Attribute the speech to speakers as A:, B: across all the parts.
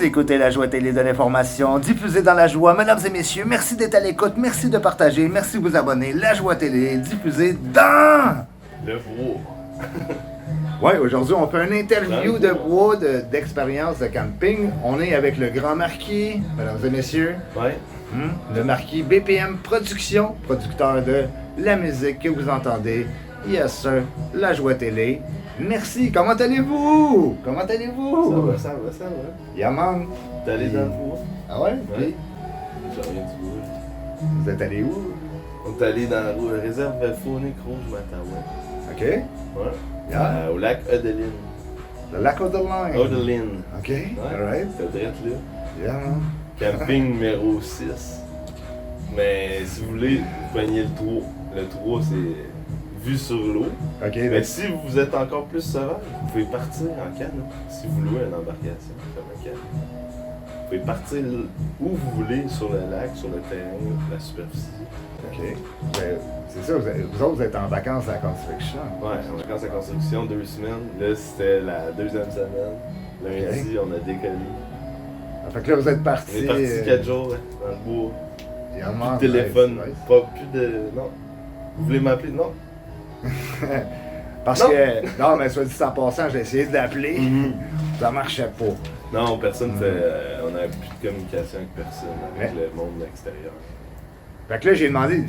A: écoutez La Joie Télé de l'information, diffusée dans la joie. Mesdames et messieurs, merci d'être à l'écoute, merci de partager, merci de vous abonner. La Joie Télé, diffusée dans...
B: Le bois.
A: Ouais, aujourd'hui, on fait une interview de bois d'expérience de camping. On est avec le Grand Marquis, mesdames et messieurs.
B: Ouais.
A: Le Marquis BPM Productions, producteur de la musique que vous entendez. Yes sir, La Joie Télé. Merci, comment allez-vous? Comment allez-vous?
B: Ça va.
A: Yeah man.
B: T'es allé dans le bois?
A: Ah ouais?
B: Ouais. J'ai rien du bois.
A: Vous êtes allé où?
B: On est allé dans la réserve faunique rouge Mattawa.
A: Ok.
B: Ouais.
A: Yeah.
B: Au lac Odeline.
A: Le lac Odeline.
B: Odeline.
A: Ok,
B: Ouais.
A: alright.
B: C'est direct là.
A: Yeah man.
B: Camping numéro 6. Mais si vous voulez, vous poignez le 3. Le 3, c'est vue sur l'eau.
A: Ok,
B: Mais si vous êtes encore plus sauvage, vous pouvez partir en canot. Si vous louez une embarcation comme un canot. Vous pouvez partir où vous voulez sur le lac, sur le terrain, la superficie.
A: ok. Ben, c'est ça, vous autres, vous êtes en vacances à la construction.
B: Ouais, en vacances à construction, 2 semaines. Là, c'était la deuxième semaine. Lundi, on a décollé.
A: Ah, fait que là, vous êtes partis.
B: On est parti 4 jours dans le bois.
A: Yeah,
B: Plus
A: man,
B: de téléphone,
A: nice.
B: pas plus de. Non. Vous voulez m'appeler? Non.
A: Parce
B: Non.
A: que, non, mais soit dit en passant, j'ai essayé de l'appeler, ça marchait pas.
B: Non, personne fait. On n'avait plus de communication avec personne, avec le monde extérieur.
A: Fait que là, j'ai demandé,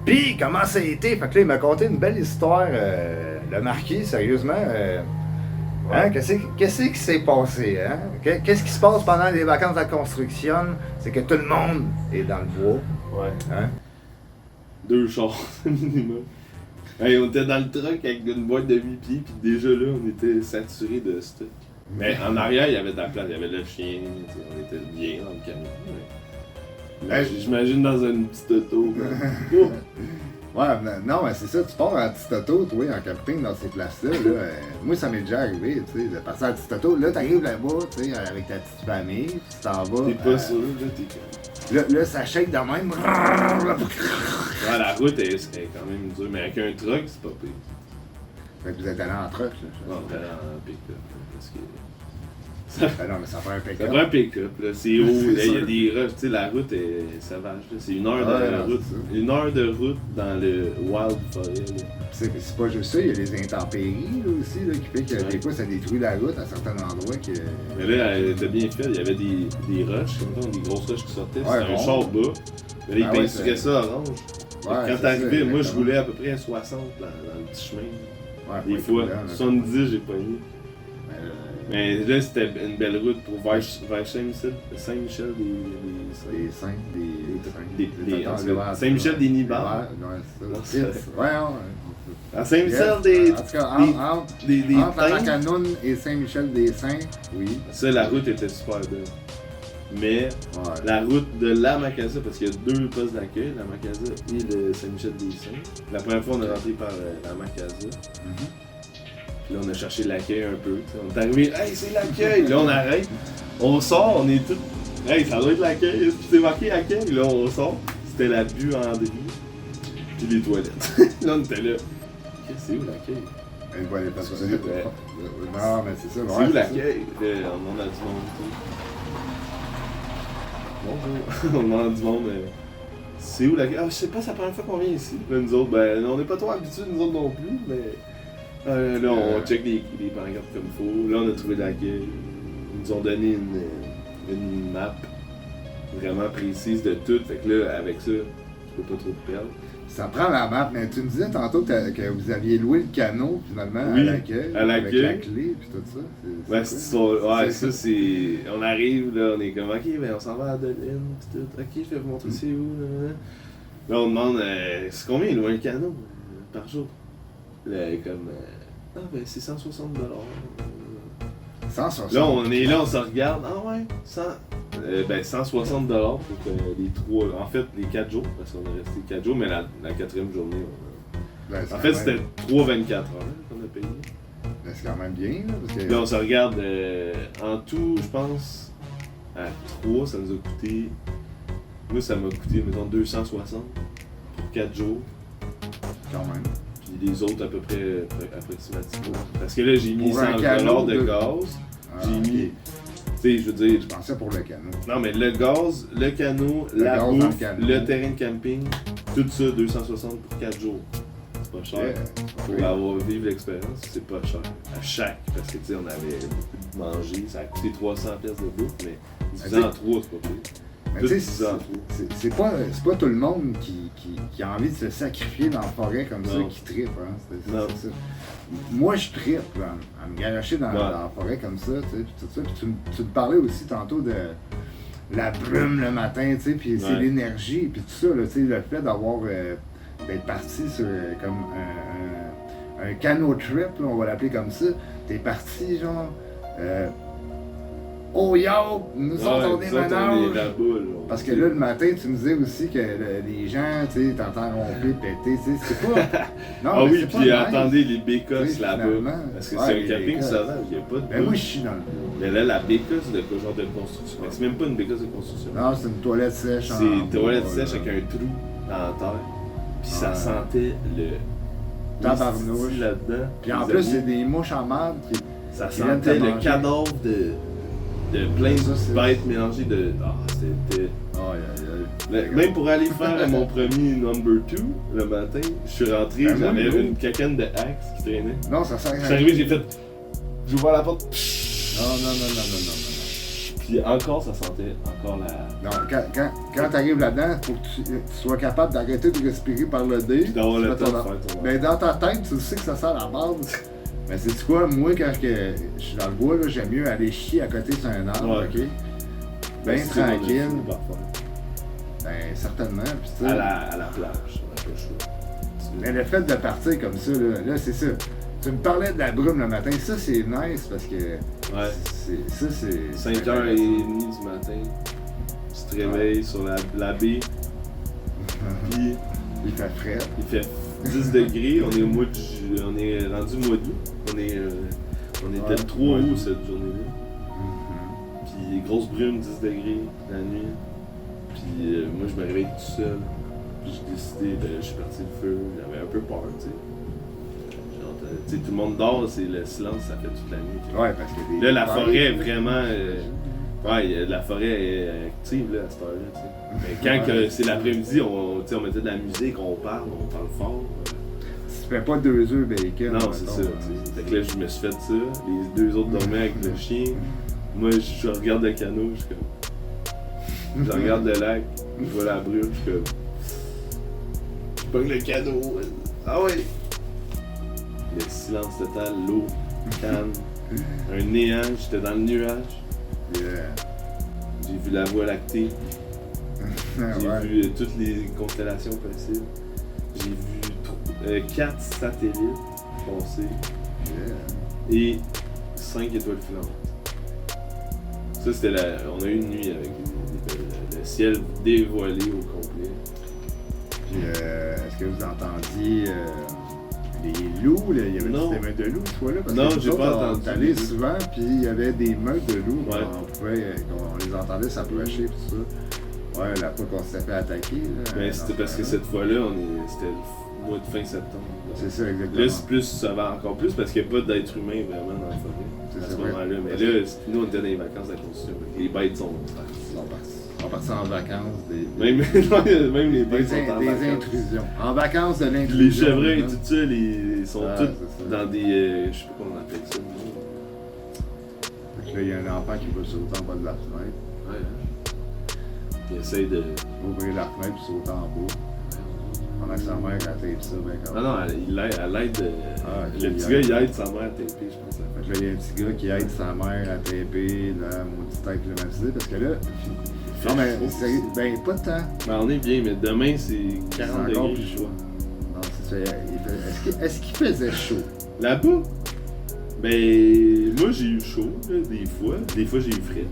A: pis comment ça a été? Fait que là, il m'a conté une belle histoire, le Marquis, sérieusement. Hein? Qu'est-ce qui s'est passé? Hein? Qu'est-ce qui se passe pendant les vacances de construction? C'est que tout le monde est dans le bois.
B: Ouais.
A: Hein?
B: 2 chars minimum. Hey, on était dans le truck avec une boîte de 8 pieds, puis déjà là, on était saturé de stock. Mais en arrière, il y avait de la place, il y avait le chien, on était bien dans le camion. Mais j'imagine dans une petite auto.
A: Ouais, non, mais c'est ça, tu pars en petite auto, toi, en camping dans ces places-là. Là, moi, ça m'est déjà arrivé, tu sais, de passer en petite auto. Là, t'arrives là-bas, tu sais, avec ta petite famille, tu t'en vas.
B: T'es pas sûr, là, t'es comme.
A: Là, ça shake de même.
B: Ouais, la route est quand même dure, mais avec un truck, c'est pas pire.
A: Fait que vous êtes allé en truck, là.
B: Non, on est allé en pick-up, parce que.
A: Ah non, mais ça prend un
B: Ça
A: pick-up.
B: prend un pick-up, là, c'est haut,
A: C'est
B: là, il y a
A: sûr.
B: des roches, tu sais, la route est sauvage, là, c'est 1 heure
A: Ouais,
B: de
A: non,
B: route,
A: c'est ça.
B: 1 heure de route dans le wild forêt, là.
A: C'est pas juste ça, il y a les intempéries, là, aussi, là, qui fait que des fois, ça détruit la route à certains endroits.
B: Mais là, elle était bien faite, il y avait des roches, comme ça, des grosses roches qui sortaient,
A: Ouais,
B: c'était un
A: bon.
B: char bas, mais là,
A: Ah
B: ils
A: ouais,
B: peintureraient ça orange.
A: Ouais,
B: Quand
A: c'est
B: t'arrivais,
A: ça,
B: moi je
A: exactement.
B: roulais à peu près à 60 dans le petit chemin.
A: Ouais,
B: Des
A: pas
B: fois,
A: évident, là.
B: 70 j'ai pas mis.
A: Mais,
B: Mais là, c'était une belle route pour vers Saint-Michel
A: des seins,
B: Saint-Michel des Nibards.
A: Ouais, c'est ça. Ouais,
B: À Saint-Michel
A: En
B: des.
A: tout cas,
B: des
A: entre la
B: Teintes.
A: Canoune et Saint-Michel des Saints, oui.
B: Ça, la route était super belle. Mais
A: Ouais.
B: la route de la Macasa, parce qu'il y a 2 postes d'accueil, la Macasa et le Saint-Michel des Saints. La première fois, on est rentré par la Macasa. Puis là, on a cherché l'accueil un peu. T'sais. On est arrivé, hey, c'est l'accueil! Là, on arrête. On sort, on est tous. Hey, ça doit être l'accueil. C'est marqué accueil. Là, on sort. C'était la buanderie. Puis les toilettes. Là, on était là. Qu'est-ce que c'est où l'accueil?
A: Elle voit les personnes.
B: Ouais.
A: Non, mais c'est ça.
B: C'est
A: ouais,
B: où
A: ça.
B: l'accueil? Là, on a du monde. Bonjour. On a du monde. C'est où l'accueil? Ah, je sais pas, c'est la première fois qu'on vient ici. Là, nous autres, ben, on n'est pas trop habitués, nous autres non plus, mais. Là, on check les pancartes comme il faut. Là, on a trouvé l'accueil. Ils nous ont donné une map vraiment précise de tout. Fait que là, avec ça, tu peux pas trop te perdre.
A: Ça prend la map, mais tu me disais tantôt que vous aviez loué le canot finalement
B: Oui,
A: à l'accueil.
B: à l'accueil.
A: Avec la clé puis tout ça.
B: Ouais, ça, c'est. On arrive, là, on est comme, ok, ben on s'en va à Adeline, pis tout. Ok, je vais vous montrer c'est où, là. Là, on demande, c'est combien louer un canot par jour? Là, comme, ah, ben c'est 160 $.
A: 160.
B: Là, on est là, on se regarde, ah ouais, 160 $ pour les 3, en fait, les 4 jours, parce qu'on est resté 4 jours, mais la 4e journée,
A: Ben,
B: en fait, c'était 3,24 heures qu'on a payé.
A: Ben, c'est quand même bien, là, parce que...
B: Là, on se regarde, en tout, je pense, à 3, ça nous a coûté, moi, ça m'a coûté, mettons, 260 pour 4 jours.
A: Quand même.
B: Puis les autres, à peu près, approximativement. Parce que là, j'ai mis
A: Pour
B: 100
A: un canot
B: $ de
A: de-
B: gaz,
A: Ah,
B: j'ai mis sais, je veux dire.
A: Je pensais pour le canot.
B: Non, mais le gaz, le canot, la
A: gaz dans le
B: bouffe,
A: canot.
B: le terrain de camping, tout ça, 260 pour 4 jours. C'est pas cher.
A: Yeah.
B: Pour
A: Oui.
B: avoir vivre l'expérience, c'est pas cher. À chaque, parce que tu sais, on avait beaucoup de manger, ça a coûté 300$ de bouffe, mais divisé en 3, c'est pas pire.
A: Mais
B: Tout
A: tu sais,
B: divisé en 3.
A: c'est pas tout le monde qui a envie de se sacrifier dans la forêt comme ça,
B: Non.
A: qui trippe. Hein.
B: Non.
A: C'est ça. Moi, je trippe à me garocher dans
B: Ouais.
A: la forêt comme ça, tu sais, puis tout ça. Puis tu me parlais aussi tantôt de la brume le matin, tu sais, puis c'est
B: Ouais.
A: l'énergie, puis tout ça, là, tu sais, le fait d'avoir d'être parti sur comme un canot trip, là, on va l'appeler comme ça. T'es parti, genre, oh yo, nous autres, on est
B: nous autres, on est
A: ménage.
B: la boule.
A: Parce que là, le matin, tu me disais aussi que les gens, tu sais, t'entends ronfler, péter, tu sais, c'est pas... Non,
B: Ah
A: mais
B: oui,
A: c'est
B: puis
A: pas nice.
B: attendez les
A: Tu
B: bécosses
A: sais,
B: là-bas.
A: finalement.
B: Parce que
A: Ouais,
B: c'est
A: les
B: un camping
A: bécosses.
B: sauvage, il n'y a pas de.
A: Ben moi, je suis dans le...
B: Mais là, la bécosse de genre de construction. Mais c'est même pas une bécosse de construction.
A: Non, c'est une toilette sèche.
B: C'est une toilette
A: bois,
B: sèche
A: là.
B: avec un trou dans la terre. Puis ça
A: Ouais.
B: sentait le.
A: Tabarnouche.
B: whisky là-dedans.
A: Puis en
B: Les
A: plus,
B: amis,
A: c'est des mouches en marde qui...
B: ça
A: qui viennent te
B: sentait le
A: manger.
B: cadavre de plein
A: Ça, c'est-
B: de bêtes mélangées de. Ah, c'était. Même pour aller faire mon premier number 2 le matin, je suis rentré,
A: Ben, moi,
B: j'avais
A: nous.
B: une caquenne de Axe qui traînait.
A: Non, ça sert à
B: Je suis arrivé, j'ai fait. J'ouvre la porte.
A: Non.
B: Puis encore, ça sentait encore la.
A: Non, quand t'arrives là-dedans, faut que tu sois capable d'arrêter de respirer par le nez.
B: Puis d'avoir
A: Tu
B: le
A: fais
B: temps
A: ton-
B: de faire ton.
A: Ben dans ta tête, tu sais que ça sert la base. Mais c'est quoi, moi quand je suis dans le bois, là, j'aime mieux aller chier à côté sur un arbre,
B: Ouais.
A: ok? Ben
B: C'est ce qu'on a
A: tranquille.
B: fini par faire.
A: Ben certainement. Puis, tu sais,
B: À la plage, on a pas le choix.
A: mais le fait de partir comme ça, là c'est ça. Tu me parlais de la brume le matin, ça c'est nice parce que
B: Ouais.
A: ça c'est.
B: 5h30 du matin, tu te réveilles sur la baie, puis
A: Il fait frais.
B: il fait 10 degrés, on est au mois de on est rendu au mois d'août, on était
A: Ouais,
B: le 3
A: ouais.
B: août cette journée-là, puis grosse brume, 10 degrés la nuit, puis moi je me réveille tout seul, puis j'ai décidé je suis parti le feu, j'avais un peu peur, tu sais. Genre, tu sais, tout le monde dort, c'est le silence, ça fait toute la nuit.
A: Ouais, parce que des-
B: Là, la forêt est vraiment. Ouais, la forêt est active là, à cette heure-là. tu sais. Mais quand que c'est l'après-midi, tu sais, on mettait de la musique, on parle fort.
A: Tu fais pas 2 œufs bacon.
B: Non, c'est
A: mettons,
B: ça.
A: hein.
B: tu sais. Fait que là, je me suis fait ça. Les 2 autres dormaient avec le chien. Moi, je regarde le canot, je suis comme. Je regarde le lac, je vois la brume, je suis comme. Je pogne le canot. Ah ouais! Le silence total, l'eau, calme, un néant, j'étais dans le nuage.
A: Yeah.
B: J'ai vu la Voie lactée, j'ai
A: Ouais.
B: vu toutes les constellations possibles. J'ai vu 4 satellites passer
A: Yeah.
B: et 5 étoiles filantes. Ça, c'était on a eu une nuit avec le ciel dévoilé au complet.
A: Puis, est-ce que vous entendiez les loups? Là? Il y avait
B: Non.
A: des meutes de loups, ce fois-là? Parce
B: Non,
A: que nous
B: j'ai
A: autres,
B: pas
A: on
B: entendu.
A: est allés souvent, puis il y avait des meutes de loups.
B: Ouais.
A: On les entendait s'approcher, tout ça. Ouais, la fois qu'on s'était fait attaquer. Là,
B: Mais c'était parce que cette fois-là, c'était le mois de fin septembre.
A: C'est ça, exactement.
B: Là, c'est plus, ça va encore plus parce qu'il n'y a pas d'être humain vraiment dans la forêt
A: C'est
B: à ce
A: vrai.
B: moment-là. Mais là, nous, on était dans les vacances à construction. Les bêtes sont parties.
A: Ils sont partis en vacances.
B: Même les bêtes sont en
A: des
B: vacances.
A: intrusions. En vacances de
B: Puis
A: l'intrusion.
B: les chevreuils,
A: là.
B: tout ça, ils sont
A: Ah,
B: tous
A: c'est ça.
B: dans des. Je sais pas comment on appelle ça.
A: Fait que là, il y a un enfant qui va sauter en bas de la fenêtre,
B: Ouais, hein. Ils essayent de.
A: ouvrir la fenêtre puis sauter en bas. Pendant que sa mère, elle tape ça, ben comme.
B: Ah non, elle aide.
A: Ah,
B: le
A: ok,
B: petit
A: il
B: gars,
A: aide.
B: il aide sa mère à taper, je pense.
A: Fait que là, il y a un petit gars qui aide sa mère à taper la maudite tête climatisée parce que là. Non, mais
B: chaud.
A: sérieux, ben pas de temps.
B: Ben, on est bien, mais demain, c'est
A: C'est
B: 40
A: encore
B: degrés.
A: plus chaud. Non, c'est ça. Est-ce qu'il faisait chaud?
B: Là-bas, ben, moi, j'ai eu chaud, là, des fois. Des fois, j'ai eu frais.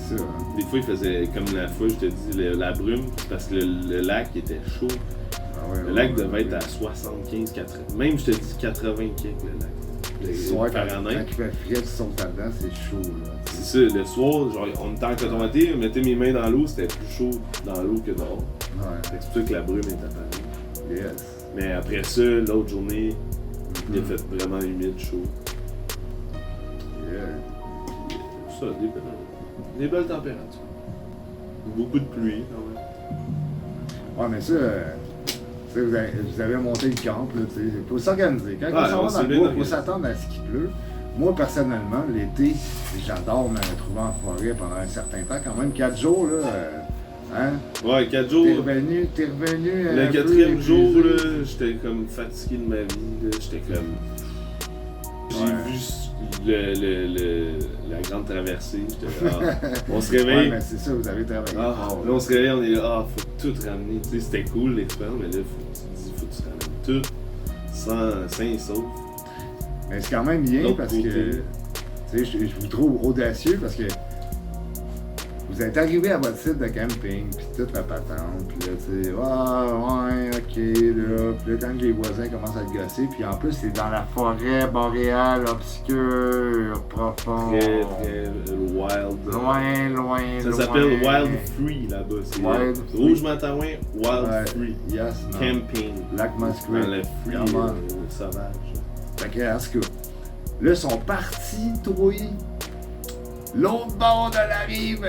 A: C'est ça, hein?
B: Des fois, il faisait, comme la fois, je te dis, la brume, c'est parce que le lac était chaud.
A: Ah ouais,
B: Le lac devait être à 75, 80. Même, je te dis 80 kg, le lac.
A: Le soir, quand
B: Fahrenheit.
A: il fait frais, tu sautes là-dedans, c'est chaud, là.
B: C'est ça, le soir, genre, on était en coton-maté, on mettait mes mains dans l'eau, c'était plus chaud dans l'eau que dehors.
A: Ouais,
B: Fait que c'est pour ça que la brume est apparue.
A: yes.
B: Mais après ça, l'autre journée, il a fait vraiment humide, chaud.
A: Yeah.
B: ça, des belles températures. Beaucoup de pluie, quand même.
A: Ouais, mais ça, tu sais, vous avez monté le camp, là, tu sais, il faut s'organiser. Quand on s'en va dans le bois, il faut s'attendre à ce qu'il pleut. Moi, personnellement, l'été, j'adore me retrouver en forêt pendant un certain temps. Quand même, 4 jours, là, hein?
B: Ouais, 4 jours.
A: T'es revenu.
B: Le 4e jour, là, j'étais comme fatigué de ma vie, là. J'étais comme... J'ai vu la grande traversée. J'étais là, on se réveille.
A: Ouais, mais c'est ça, vous avez travaillé.
B: Là, on se réveille, on est là, faut tout ramener. Tu sais, c'était cool l'expérience, mais là, faut que tu ramènes tout, sain et sauf.
A: Mais c'est quand même bien parce que, tu sais, je vous trouve audacieux parce que vous êtes arrivé à votre site de camping, puis toute la patente, puis là, tu sais, ouais, ok, là, puis là, quand les voisins commencent à te gosser, puis en plus, c'est dans la forêt boréale, obscure, profonde.
B: Très, très wild.
A: Loin.
B: Ça s'appelle Wild Free là-bas. C'est Rouge-Matawin, Wild Free.
A: Yes, non.
B: Camping.
A: Lac Musquet.
B: Dans le free sauvage.
A: Fait que, en tout cas, là, ils sont partis, trouiller. L'autre bord de la rive,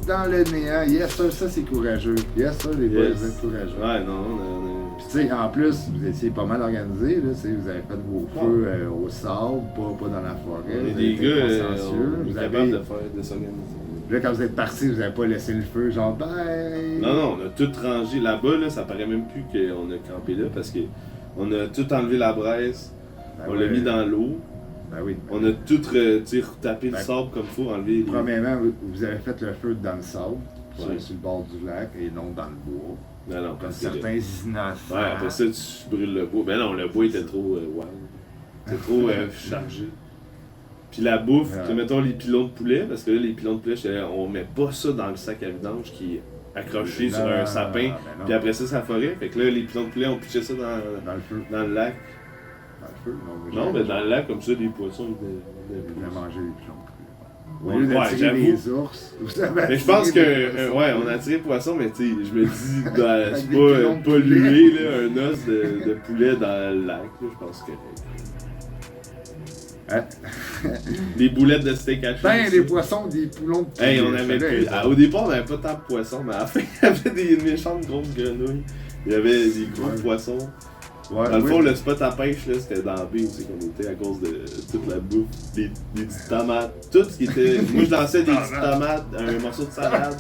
A: dans le néant. Yes, ça c'est courageux. Yes, ça, les boys, vous êtes courageux.
B: Ouais, non,
A: Puis, tu sais, en plus, vous étiez pas mal organisés, là. Vous avez fait vos feux au sable, pas dans la forêt.
B: On est
A: vous
B: des
A: été
B: gars,
A: consciencieux.
B: on est
A: Vous
B: capable
A: avez...
B: de s'organiser.
A: Là, quand vous êtes partis, vous n'avez pas laissé le feu, genre, bye!
B: Non, on a tout rangé. Là-bas, là, ça paraît même plus qu'on a campé là parce qu'on a tout enlevé la braise, on l'a mis dans l'eau.
A: Ben oui.
B: On a tout retapé le sable comme il faut, enlever.
A: Premièrement, vous avez fait le feu dans le sable, sur le bord du lac, et non dans le bois.
B: Non,
A: comme certains innocents.
B: Ouais, après ça, tu brûles le bois. Ben non, le bois était trop wild. C'était trop chargé. Puis la bouffe, mettons les pilons de poulet, parce que là, les pilons de poulet, on met pas ça dans le sac à vidange qui est accroché sur un sapin, puis après ça, c'est la forêt. Fait que là, les pilons de poulet, on pitchait ça dans le feu. Dans le lac.
A: Dans le feu?
B: Non, mais dans le lac, comme ça, les poissons,
A: ils venaient manger les pilons.
B: Au lieu d'attirer
A: des ours,
B: mais je pense que, ouais, on a attiré le poisson, mais tu sais, je me dis, c'est pas pollué, là, un os de poulet dans le lac, là, je pense que... Des boulettes de steak haché.
A: Ben, des poissons, des poulons de poulet.
B: Hey, on avait plus... Au départ, on n'avait pas tant de poissons, mais à la fin, il y avait des méchantes grosses grenouilles. Il y avait des gros poissons. Ouais, dans le fond, le spot à pêche, là, c'était dans B aussi qu'on était à cause de toute la bouffe, des petites tomates, tout ce qui était... Moi, je lançais des petites tomates, un morceau de salade,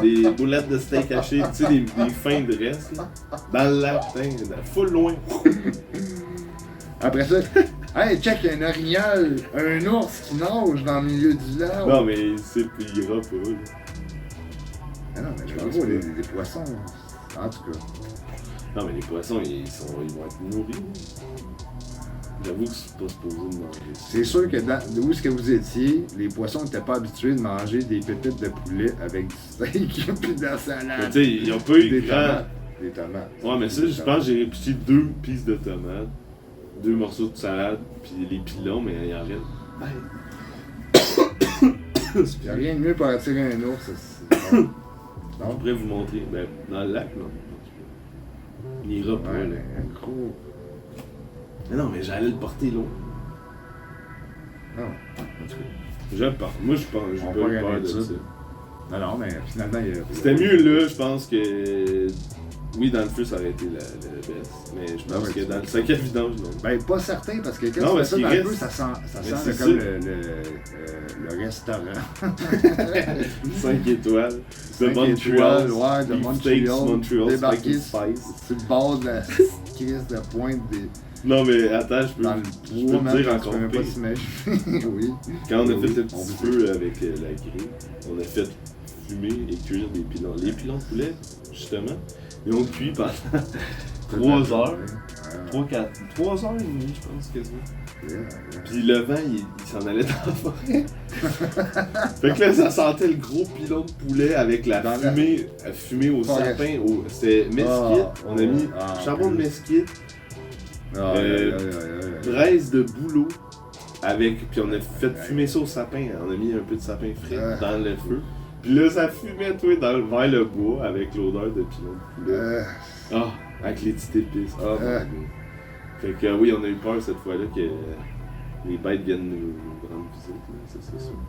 B: des boulettes de steak haché, tu sais, des fins de reste, là, dans le lac, full loin.
A: Après ça, hey, check, il y a un orignal, un ours qui nage dans le milieu du lac.
B: Non, mais il ira pas, là.
A: Ah non, mais je pense pas, les poissons, en tout cas.
B: Non, mais les poissons, ils vont être nourris. J'avoue que c'est pas supposé de manger.
A: C'est sûr que où est-ce que vous étiez, les poissons n'étaient pas habitués de manger des pépites de poulet avec du steak et de la salade.
B: Mais tu sais, ils ont pas eu
A: des tomates. Des tomates.
B: Ouais, mais ça, je pense que j'ai répliqué 2 pistes de tomates, 2 morceaux de salade, puis les pilons, mais il y en reste.
A: Il n'y a rien de mieux pour attirer un ours.
B: Non? Je pourrais vous montrer. Ben, dans le lac, non. Il ira pas, là.
A: Un gros...
B: Mais non, mais j'allais le porter loin.
A: Non, en tout cas.
B: Je le porte. Moi, je pense, j'ai pas eu peur de ça.
A: Non, mais finalement, il y a...
B: C'était mieux là, je pense que... Oui, dans le feu, ça aurait été le best. Mais je pense que dans le sac à vidange, non.
A: Ben, pas certain, parce que quand tu fais ça dans le feu, ça sent comme le restaurant.
B: 5 étoiles.
A: 5 étoiles, ouais, de Montreal. Débarqué sur le bord de la crise de pointe des...
B: Non, mais attends, je peux
A: te dire encore pire. Oui.
B: Quand on a fait le petit feu avec la grille, on a fait fumer et cuire des pilons. Les pilons de poulet, justement, ils ont cuit pendant 3 heures. 3 heures et demie, je pense, quasiment. Puis le vent, il s'en allait dans la forêt. Fait que là, ça sentait le gros pilon de poulet avec la fumée au sapin. C'était mesquite. On a mis charbon de mesquite. Braise de bouleau puis on a fait fumer ça au sapin. On a mis un peu de sapin frais dans le feu. Puis là, ça fumait, vers le bois avec l'odeur de pilon de poulet. Avec les petites épices. Oh mon Dieu. Fait que oui, on a eu peur cette fois-là que les bêtes viennent nous rendre visite, ça c'est sûr.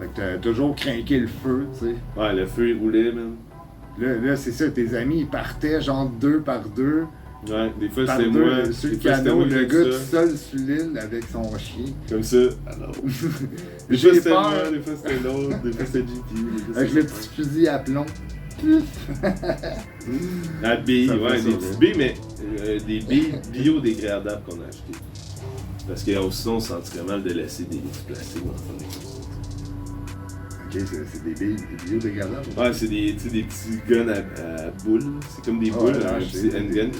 A: Fait que t'as toujours craqué le feu, tu sais.
B: Ouais, le feu, il roulait, man.
A: Là, c'est ça, tes amis, ils partaient genre 2 par 2.
B: Ouais, des fois
A: Par
B: c'était
A: deux,
B: moi.
A: sur le
B: des fois, c'était
A: canot,
B: moi
A: le
B: comme
A: gars tout
B: ça.
A: seul sur l'île avec son chien.
B: Comme ça. Alors. Des fois
A: J'ai
B: c'était
A: peur.
B: moi, des fois c'était l'autre, des fois c'était JP. des fois,
A: Avec
B: c'était
A: le petit fusil à plomb.
B: La bille,
A: Ça fait
B: ouais,
A: ça,
B: des
A: là.
B: petites billes, mais des billes biodégradables qu'on a achetées. Parce que sinon, on se sentirait mal de laisser des plastiques dans le fond des choses.
A: Ok, c'est des billes biodégradables.
B: Ouais, c'est des, tu sais, des petits guns à boules. C'est comme des boules, un petit handgun.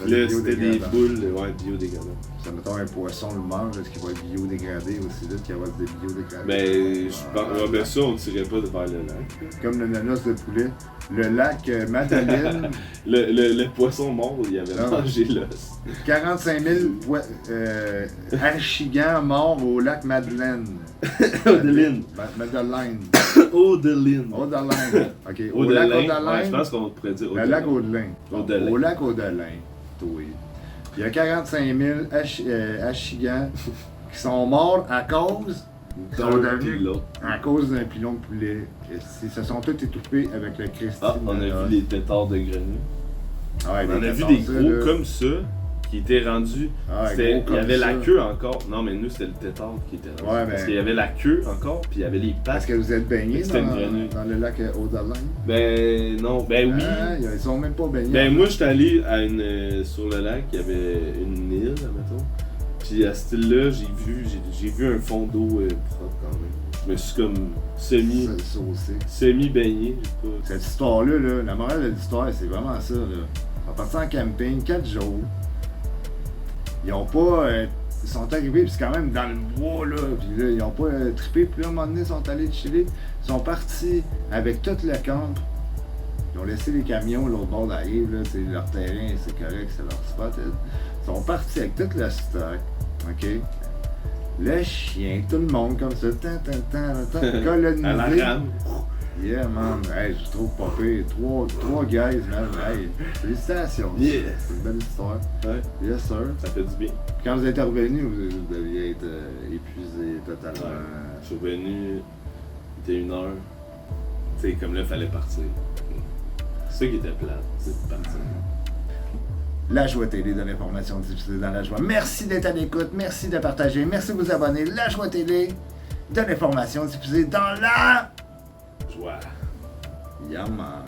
B: Là, c'était des boules, ouais, biodégradables.
A: Ça, mettons, un poisson le mange, est-ce qu'il va être biodégradé aussi vite qu'il va être biodégradé?
B: Ben, je pense, ouais, ben ça, on tirait pas vers le lac.
A: Comme le nanos de poulet. Le lac Madeleine,
B: Le poisson mort, il avait
A: Ah.
B: mangé l'os.
A: 45 000 archigans morts au lac Madeleine.
B: Odeline.
A: Madeleine.
B: Odeline.
A: Audelaine. Ok, au lac
B: Odelin. Ouais, je
A: Audelaine.
B: pense qu'on pourrait dire
A: Le lac Audelaine.
B: Audelaine.
A: Au lac Audelaine. Oui. Il y a 45 000 archigans qui sont morts à cause
B: D'un
A: sont
B: puis
A: devenus-
B: l'autre.
A: à cause d'un pilon de poulet. Ils se sont tous étouffés avec le Christine.
B: Ah, on a vu les tétards de grenouille.
A: Ah ouais,
B: On en a vu des gros comme ça qui étaient rendus.
A: Ah ouais,
B: C'était-
A: gros
B: il
A: comme
B: y avait
A: ça.
B: la queue encore. Non, mais nous, c'était le tétard qui était rendu.
A: Ouais,
B: Parce
A: ben-
B: qu'il y avait la queue encore, puis il y avait les
A: Parce
B: pattes.
A: que vous êtes baignés
B: C'était une grenouille.
A: dans le lac Audelaine?
B: Ben non, ben oui.
A: Ah, ils sont même pas baignés.
B: Ben moi, j'étais allé à sur le lac, il y avait une île, admettons. Puis à cette île-là, j'ai vu un fond d'eau propre quand même. Je me suis comme semi-baigné. J'ai pas...
A: Cette histoire-là, là, la morale de l'histoire, c'est vraiment ça. Là. On est parti en camping 4 jours. Ils ont pas. Ils sont arrivés, puis c'est quand même dans le bois, là. Puis là, ils ont pas trippé. Puis là, à un moment donné, ils sont allés chiller. Ils sont partis avec tout le camp. Ils ont laissé les camions l'autre bord de la rive, là. C'est leur terrain, c'est correct, c'est leur spot. Ils sont partis avec tout le stock. OK? Le chien, tout le monde comme ça, colonisé.
B: À la rame.
A: Yeah, man. Hey, je trouve pas pire. Trois guys, man. Hey, félicitations.
B: Yeah.
A: C'est une belle histoire.
B: Ouais,
A: Yes, sir.
B: ça fait du bien.
A: Puis quand vous êtes revenus, vous deviez être épuisé totalement.
B: Je suis revenu, il était 1h. Tu sais, comme là, il fallait partir. C'est ça qui était plate, c'est de partir.
A: La Joie Télé de l'information diffusée dans la joie. Merci d'être à l'écoute, merci de partager, merci de vous abonner. La Joie Télé de l'information diffusée dans la
B: Joie.
A: Yeah, man.